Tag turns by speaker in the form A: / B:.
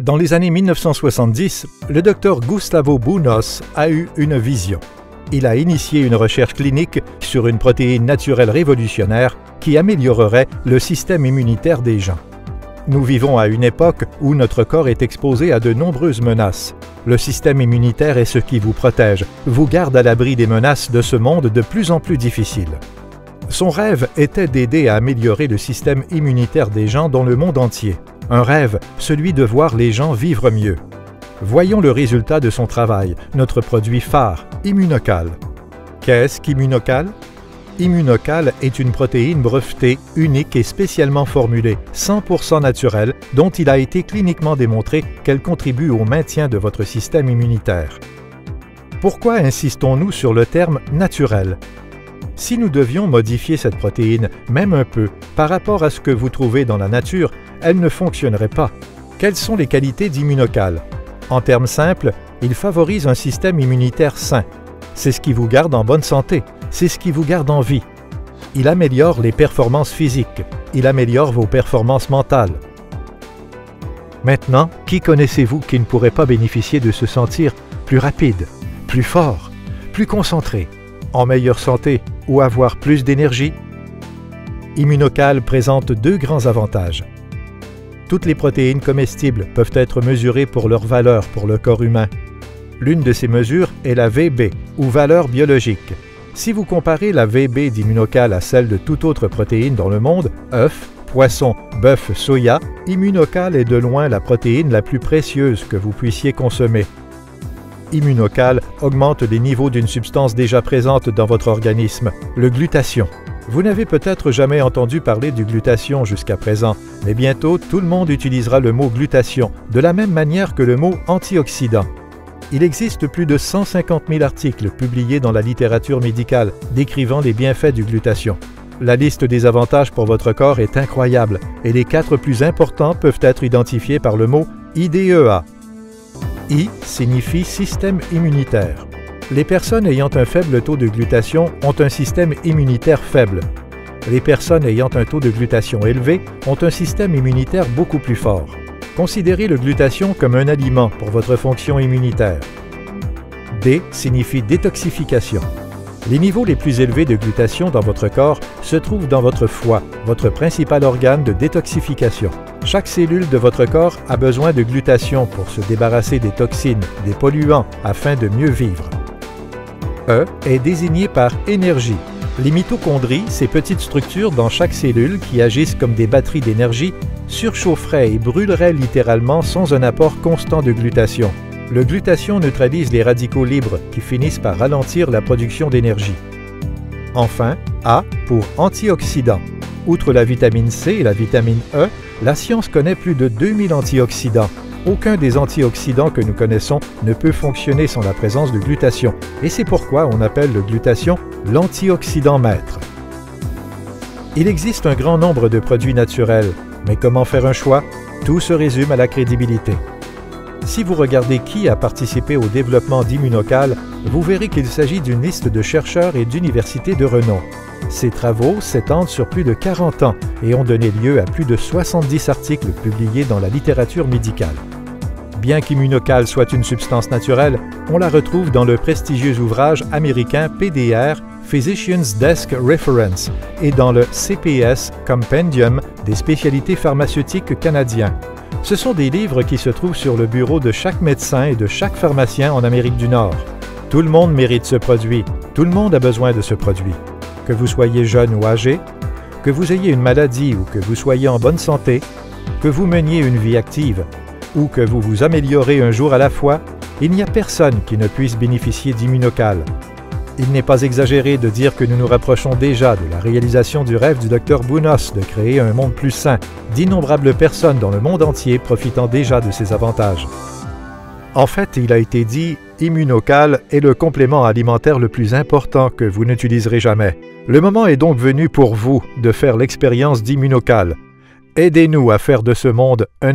A: Dans les années 1970, le docteur Gustavo Bunos a eu une vision. Il a initié une recherche clinique sur une protéine naturelle révolutionnaire qui améliorerait le système immunitaire des gens. Nous vivons à une époque où notre corps est exposé à de nombreuses menaces. Le système immunitaire est ce qui vous protège, vous garde à l'abri des menaces de ce monde de plus en plus difficile. Son rêve était d'aider à améliorer le système immunitaire des gens dans le monde entier. Un rêve, celui de voir les gens vivre mieux. Voyons le résultat de son travail, notre produit phare, Immunocal. Qu'est-ce qu'Immunocal? Immunocal est une protéine brevetée, unique et spécialement formulée, 100% naturelle, dont il a été cliniquement démontré qu'elle contribue au maintien de votre système immunitaire. Pourquoi insistons-nous sur le terme « naturel » ? Si nous devions modifier cette protéine, même un peu, par rapport à ce que vous trouvez dans la nature, elle ne fonctionnerait pas. Quelles sont les qualités d'Immunocal? En termes simples, il favorise un système immunitaire sain. C'est ce qui vous garde en bonne santé, c'est ce qui vous garde en vie. Il améliore les performances physiques, il améliore vos performances mentales. Maintenant, qui connaissez-vous qui ne pourrait pas bénéficier de se sentir plus rapide, plus fort, plus concentré, en meilleure santé ou avoir plus d'énergie? Immunocal présente deux grands avantages. Toutes les protéines comestibles peuvent être mesurées pour leur valeur pour le corps humain. L'une de ces mesures est la VB, ou valeur biologique. Si vous comparez la VB d'Immunocal à celle de toute autre protéine dans le monde, œufs, poissons, bœuf, soya, Immunocal est de loin la protéine la plus précieuse que vous puissiez consommer. Immunocal augmente les niveaux d'une substance déjà présente dans votre organisme, le glutathion. Vous n'avez peut-être jamais entendu parler du glutathion jusqu'à présent, mais bientôt tout le monde utilisera le mot glutathion, de la même manière que le mot antioxydant. Il existe plus de 150 000 articles publiés dans la littérature médicale décrivant les bienfaits du glutathion. La liste des avantages pour votre corps est incroyable et les 4 plus importants peuvent être identifiés par le mot IDEA. I signifie système immunitaire. Les personnes ayant un faible taux de glutathion ont un système immunitaire faible. Les personnes ayant un taux de glutathion élevé ont un système immunitaire beaucoup plus fort. Considérez le glutathion comme un aliment pour votre fonction immunitaire. D signifie détoxification. Les niveaux les plus élevés de glutathion dans votre corps se trouvent dans votre foie, votre principal organe de détoxification. Chaque cellule de votre corps a besoin de glutathion pour se débarrasser des toxines, des polluants, afin de mieux vivre. E est désigné par énergie. Les mitochondries, ces petites structures dans chaque cellule qui agissent comme des batteries d'énergie, surchaufferaient et brûleraient littéralement sans un apport constant de glutathion. Le glutathion neutralise les radicaux libres qui finissent par ralentir la production d'énergie. Enfin, A pour antioxydant. Outre la vitamine C et la vitamine E, la science connaît plus de 2000 antioxydants. Aucun des antioxydants que nous connaissons ne peut fonctionner sans la présence de glutathion, et c'est pourquoi on appelle le glutathion l'antioxydant maître. Il existe un grand nombre de produits naturels, mais comment faire un choix? Tout se résume à la crédibilité. Si vous regardez qui a participé au développement d'Immunocal, vous verrez qu'il s'agit d'une liste de chercheurs et d'universités de renom. Ces travaux s'étendent sur plus de 40 ans et ont donné lieu à plus de 70 articles publiés dans la littérature médicale. Bien qu'Immunocal soit une substance naturelle, on la retrouve dans le prestigieux ouvrage américain PDR, Physician's Desk Reference, et dans le CPS Compendium des spécialités pharmaceutiques canadiens. Ce sont des livres qui se trouvent sur le bureau de chaque médecin et de chaque pharmacien en Amérique du Nord. Tout le monde mérite ce produit, tout le monde a besoin de ce produit. Que vous soyez jeune ou âgé, que vous ayez une maladie ou que vous soyez en bonne santé, que vous meniez une vie active, ou que vous vous améliorez un jour à la fois, il n'y a personne qui ne puisse bénéficier d'Immunocal. Il n'est pas exagéré de dire que nous nous rapprochons déjà de la réalisation du rêve du Dr Bunos de créer un monde plus sain, d'innombrables personnes dans le monde entier profitant déjà de ces avantages. En fait, il a été dit, Immunocal est le complément alimentaire le plus important que vous n'utiliserez jamais. Le moment est donc venu pour vous de faire l'expérience d'Immunocal. Aidez-nous à faire de ce monde un